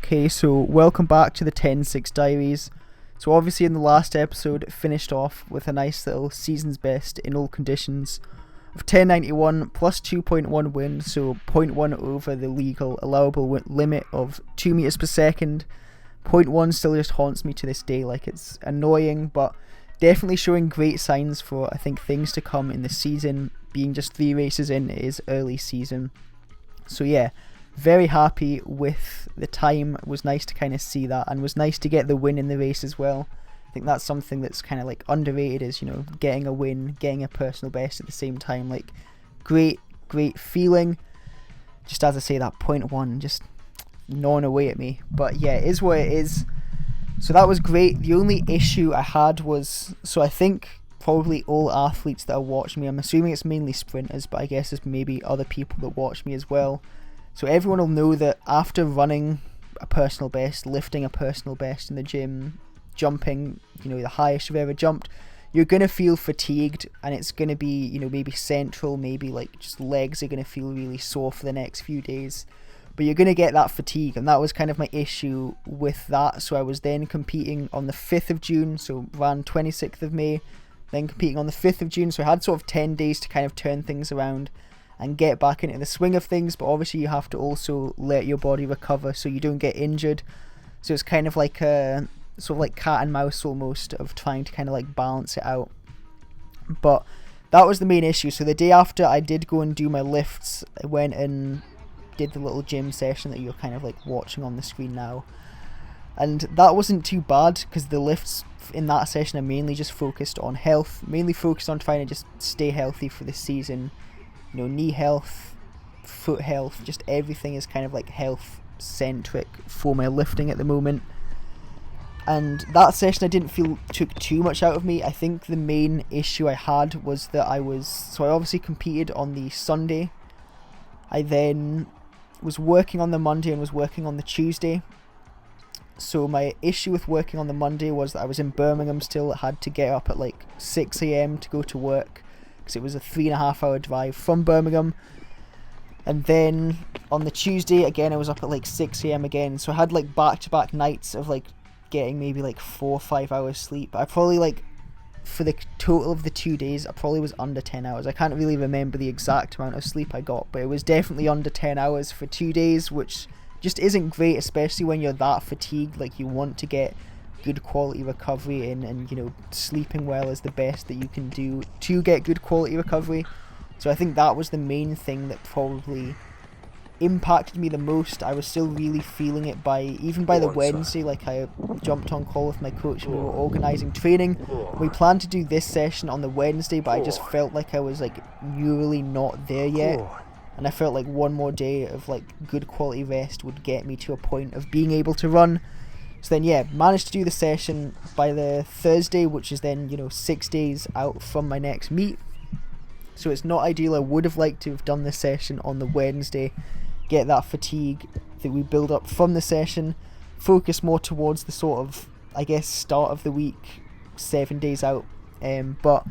Okay, so welcome back to the 10-6 Diaries. So obviously in the last episode it finished off with a nice little season's best in all conditions of 1091 plus 2.1 wind, so zero point 0.1 over the legal allowable limit of 2 meters per second. 0.1 still just haunts me to this day, like it's annoying, but definitely showing great signs for I think things to come in the season. Being just 3 races in, it is early season. So yeah, very happy with the time. It was nice to kind of see that, and was nice to get the win in the race as well. I think that's something that's kind of like underrated, is, you know, getting a win, getting a personal best at the same time. Like, great feeling. Just as I say, that 0.1 just gnawing away at me. But yeah, it is what it is. So that was great. The only issue I had was, so I think probably all athletes that are watching me, I'm assuming it's mainly sprinters, but I guess there's maybe other people that watch me as well. So everyone will know that after running a personal best, lifting a personal best in the gym, jumping, you know, the highest you've ever jumped, you're going to feel fatigued, and it's going to be, you know, maybe central, maybe like just legs are going to feel really sore for the next few days. But you're going to get that fatigue, and that was kind of my issue with that. So I was then competing on the 5th of June, so ran 26th of May, then competing on the 5th of June. So I had sort of 10 days to kind of turn things around and get back into the swing of things, but obviously you have to also let your body recover so you don't get injured. So it's kind of like a sort of like cat and mouse almost, of trying to kind of like balance it out. But that was the main issue. So the day after I did go and do my lifts, I went and did the little gym session that you're kind of like watching on the screen now, and that wasn't too bad, because the lifts in that session are mainly just focused on health, mainly focused on trying to just stay healthy for the season. You know, knee health, foot health, just everything is kind of like health centric for my lifting at the moment. And that session I didn't feel took too much out of me. I think the main issue I had was that I obviously competed on the Sunday. I then was working on the Monday and was working on the Tuesday. So my issue with working on the Monday was that I was in Birmingham still. I had to get up at like 6 a.m. to go to work, because it was a 3.5 hour drive from Birmingham. And then on the Tuesday again, I was up at like 6 a.m. again. So I had like back-to-back nights of like getting maybe like 4 or 5 hours sleep. I probably, like, for the total of the 2 days, I probably was under 10 hours. I can't really remember the exact amount of sleep I got, but it was definitely under 10 hours for 2 days, which just isn't great, especially when you're that fatigued. Like, you want to get good quality recovery in, and, you know, sleeping well is the best that you can do to get good quality recovery. So I think that was the main thing that probably impacted me the most. I was still really feeling it even by the Wednesday. Like, I jumped on call with my coach and we were organising training. We planned to do this session on the Wednesday, but I just felt like I was like neurally not there yet, and I felt like one more day of like good quality rest would get me to a point of being able to run. So then yeah, managed to do the session by the Thursday, which is then, you know, 6 days out from my next meet. So it's not ideal. I would have liked to have done this session on the Wednesday, get that fatigue that we build up from the session, focus more towards the sort of, I guess, start of the week, 7 days out. But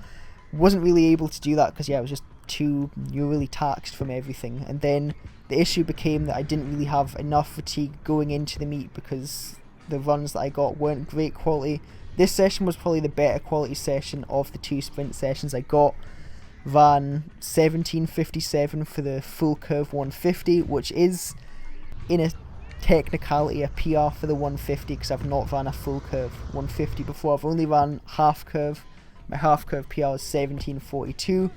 wasn't really able to do that because, yeah, I was just too neurally taxed from everything. And then the issue became that I didn't really have enough fatigue going into the meet, because the runs that I got weren't great quality. This session was probably the better quality session of the 2 sprint sessions I got. Ran 17:57 for the full curve 150, which is, in a technicality, a PR for the 150, because I've not ran a full curve 150 before. I've only ran half curve. My half curve PR is 17:42.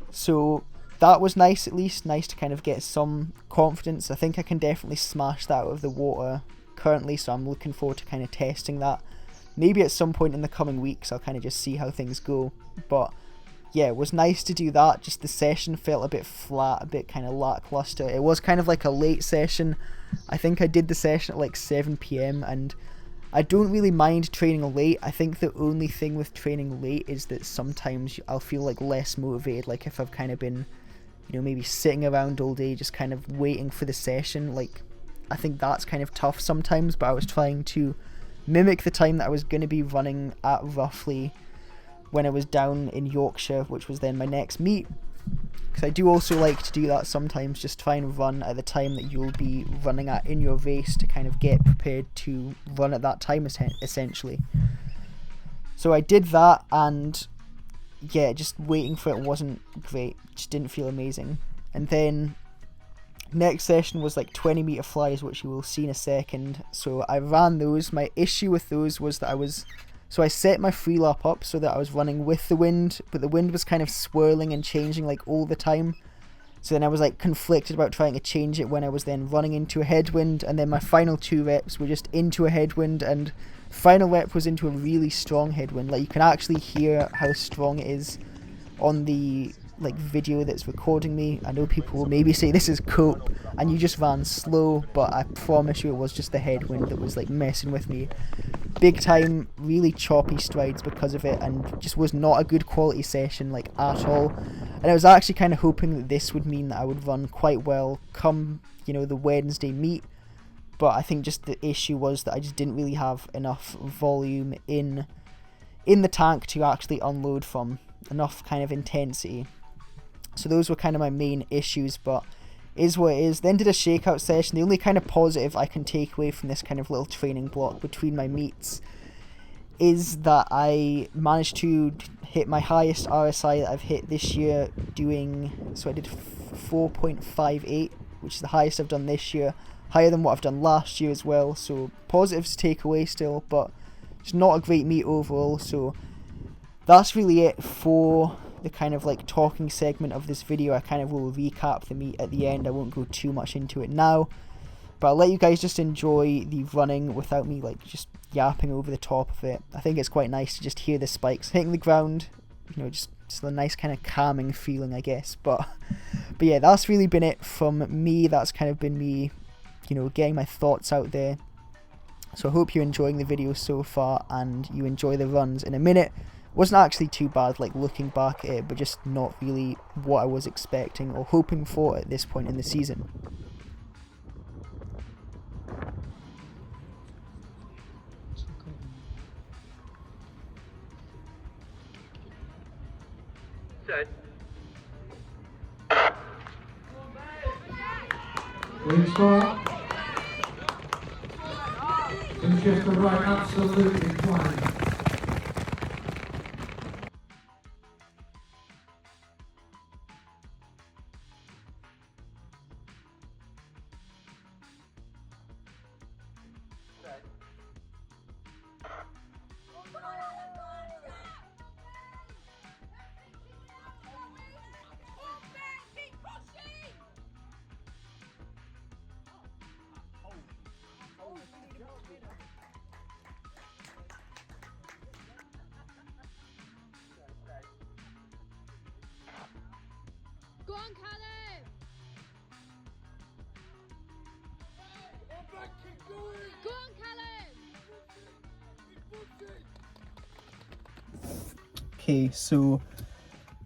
So that was nice, at least. Nice to kind of get some confidence. I think I can definitely smash that out of the water currently, so I'm looking forward to kind of testing that. Maybe at some point in the coming weeks I'll kind of just see how things go. But yeah, it was nice to do that. Just the session felt a bit flat, a bit kind of lackluster. It was kind of like a late session. I think I did the session at like 7 p.m. and I don't really mind training late. I think the only thing with training late is that sometimes I'll feel like less motivated. Like if I've kind of been, you know, maybe sitting around all day just kind of waiting for the session. Like, I think that's kind of tough sometimes, but I was trying to mimic the time that I was going to be running at roughly when I was down in Yorkshire, which was then my next meet. because I do also like to do that sometimes, just try and run at the time that you'll be running at in your race to kind of get prepared to run at that time essentially. So I did that, and yeah, just waiting for it wasn't great, just didn't feel amazing. And then next session was like 20 meter flies, which you will see in a second. So I ran those. My issue with those was that I set my free lap up so that I was running with the wind, but the wind was kind of swirling and changing like all the time. So then I was like conflicted about trying to change it when I was then running into a headwind, and then my final 2 reps were just into a headwind, and final rep was into a really strong headwind. Like, you can actually hear how strong it is on the like video that's recording me. I know people will maybe say this is cope and you just ran slow, but I promise you it was just the headwind that was like messing with me big time. Really choppy strides because of it, and just was not a good quality session like at all. And I was actually kind of hoping that this would mean that I would run quite well come, you know, the Wednesday meet, but I think just the issue was that I just didn't really have enough volume in the tank to actually unload from, enough kind of intensity. So those were kind of my main issues, but is what it is. Then did a shakeout session. The only kind of positive I can take away from this kind of little training block between my meets is that I managed to hit my highest RSI that I've hit this year so I did 4.58, which is the highest I've done this year, higher than what I've done last year as well. So positives to take away still, but it's not a great meet overall. So that's really it for the kind of like talking segment of this video. I kind of will recap the meet at the end. I won't go too much into it now, but I'll let you guys just enjoy the running without me like just yapping over the top of it. I think it's quite nice to just hear the spikes hitting the ground, you know, just a nice kind of calming feeling, I guess. But yeah, that's really been it from me. That's kind of been me, you know, getting my thoughts out there. So I hope you're enjoying the video so far and you enjoy the runs. In a minute, wasn't actually too bad, like looking back at it, but just not really what I was expecting or hoping for at this point in the season. Wing score. It's just the right, absolutely flying. Go on, Cardiff! Go on, Cardiff! Okay, so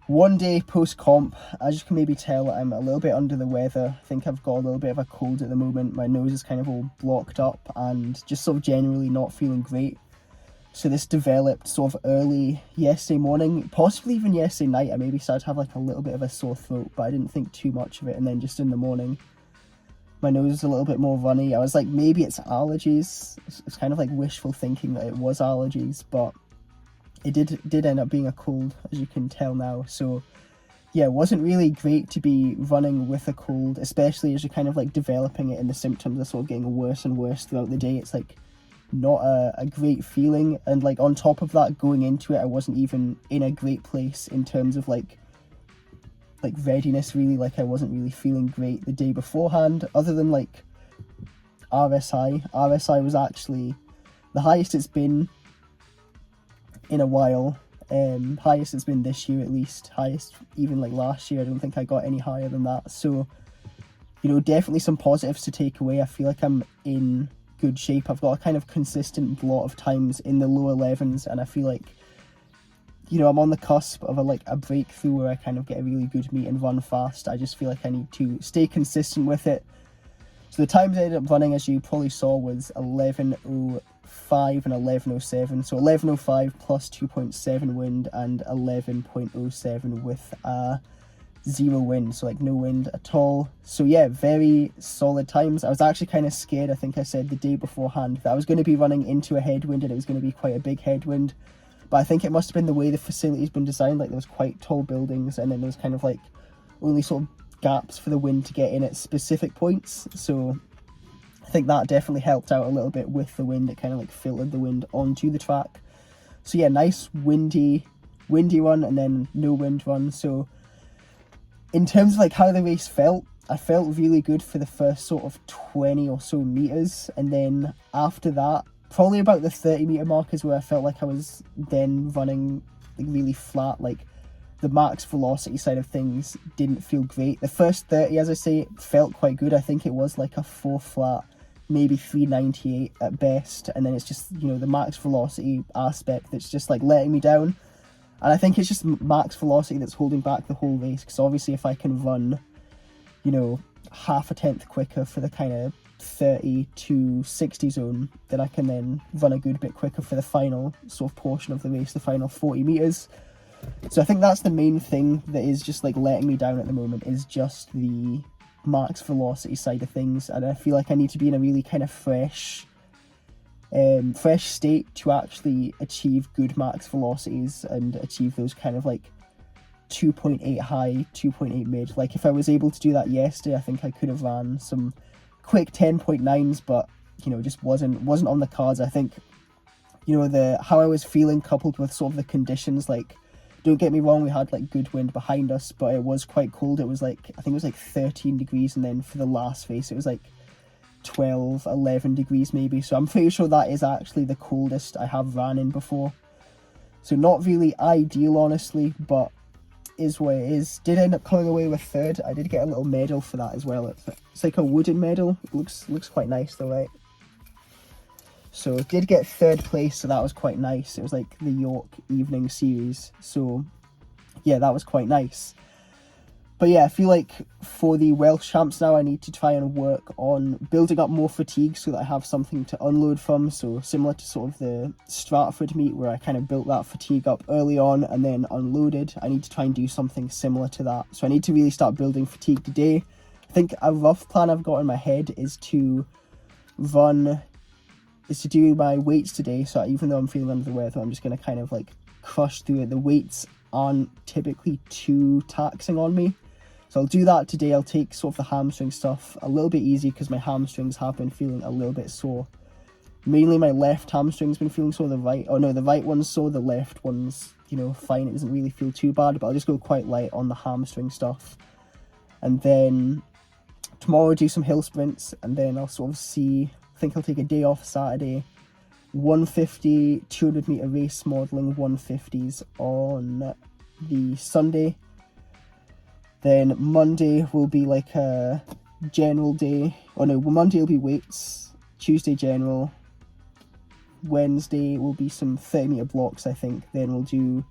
one day post-comp, as you can maybe tell, I'm a little bit under the weather. I think I've got a little bit of a cold at the moment. My nose is kind of all blocked up and just sort of generally not feeling great. So this developed sort of early yesterday morning, possibly even yesterday night. I maybe started to have like a little bit of a sore throat, but I didn't think too much of it. And then just in the morning, my nose is a little bit more runny. I was like, maybe it's allergies. It's kind of like wishful thinking that it was allergies, but it did end up being a cold, as you can tell now. So yeah, it wasn't really great to be running with a cold, especially as you're kind of like developing it and the symptoms are sort of getting worse and worse throughout the day. It's like not a great feeling, and like on top of that, going into it, I wasn't even in a great place in terms of like readiness, really. Like I wasn't really feeling great the day beforehand, other than like RSI was actually the highest it's been in a while. Highest it's been this year, at least. Highest even like last year. I don't think I got any higher than that. So, you know, definitely some positives to take away. I feel like I'm in good shape. I've got a kind of consistent lot of times in the low 11s, and I feel like, you know, I'm on the cusp of a breakthrough where I kind of get a really good meet and run fast. I just feel like I need to stay consistent with it. So the times I ended up running, as you probably saw, was 11:05 and 11:07. So 11:05 plus 2.7 wind and 11.07 with a 0 wind, so like no wind at all. So yeah, very solid times. I was actually kind of scared, I think I said the day beforehand, that I was going to be running into a headwind and it was going to be quite a big headwind. But I think it must have been the way the facility's been designed, like there was quite tall buildings and then there was kind of like only sort of gaps for the wind to get in at specific points. So I think that definitely helped out a little bit with the wind. It kind of like filtered the wind onto the track. So yeah, nice windy run and then no wind run. So in terms of like how the race felt, I felt really good for the first sort of 20 or so meters, and then after that, probably about the 30-meter mark is where I felt like I was then running like really flat. Like the max velocity side of things didn't feel great. The first 30, as I say, felt quite good. I think it was like a 4 flat, maybe 398 at best, and then it's just, you know, the max velocity aspect that's just like letting me down. And I think it's just max velocity that's holding back the whole race, because obviously if I can run, you know, half a tenth quicker for the kind of 30 to 60 zone, then I can then run a good bit quicker for the final sort of portion of the race, the final 40 meters. So I think that's the main thing that is just like letting me down at the moment, is just the max velocity side of things. And I feel like I need to be in a really kind of fresh state to actually achieve good max velocities and achieve those kind of like 2.8 high, 2.8 mid. Like if I was able to do that yesterday, I think I could have ran some quick 10.9s, but you know, just wasn't on the cards. I think, you know, how I was feeling coupled with sort of the conditions, like don't get me wrong, we had like good wind behind us, but it was quite cold. It was like, I think it was like 13 degrees, and then for the last race it was like 12, 11 degrees maybe. So I'm pretty sure that is actually the coldest I have ran in before. So not really ideal, honestly, but is what it is. Did end up coming away with third. I did get a little medal for that as well. It's like a wooden medal. It looks quite nice though, right? So did get third place, so that was quite nice. It was like the York Evening Series. So yeah, that was quite nice. But yeah, I feel like for the Welsh champs now, I need to try and work on building up more fatigue so that I have something to unload from. So similar to sort of the Stratford meet where I kind of built that fatigue up early on and then unloaded, I need to try and do something similar to that. So I need to really start building fatigue today. I think a rough plan I've got in my head is to do my weights today. So even though I'm feeling under the weather, I'm just going to kind of like crush through it. The weights aren't typically too taxing on me. So I'll do that today. I'll take sort of the hamstring stuff a little bit easy because my hamstrings have been feeling a little bit sore. Mainly my left hamstring's been feeling sore, the right one's sore, the left one's, you know, fine. It doesn't really feel too bad, but I'll just go quite light on the hamstring stuff. And then tomorrow I'll do some hill sprints, and then I'll sort of I think I'll take a day off Saturday. 150, 200 meter race modelling 150s on the Sunday. Then Monday will be like a general day. Monday will be weights. Tuesday general. Wednesday will be some 30 meter blocks, I think. Then we'll do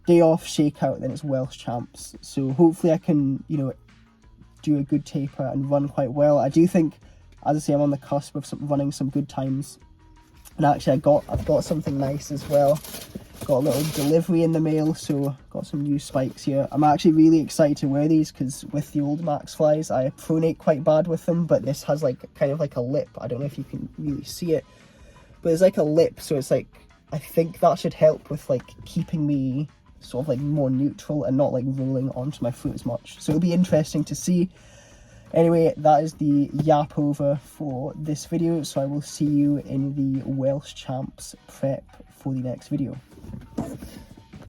day off, shakeout, then it's Welsh champs. So hopefully I can, you know, do a good taper and run quite well. I do think, as I say, I'm on the cusp of running some good times. And actually I've got something nice as well. Got a little delivery in the mail, so got some new spikes here. I'm actually really excited to wear these because with the old Max Flies, I pronate quite bad with them, but this has like kind of like a lip. I don't know if you can really see it, but there's like a lip, so it's like, I think that should help with like keeping me sort of like more neutral and not like rolling onto my foot as much. So it'll be interesting to see. Anyway, that is the yap over for this video, so I will see you in the Welsh champs prep for the next video.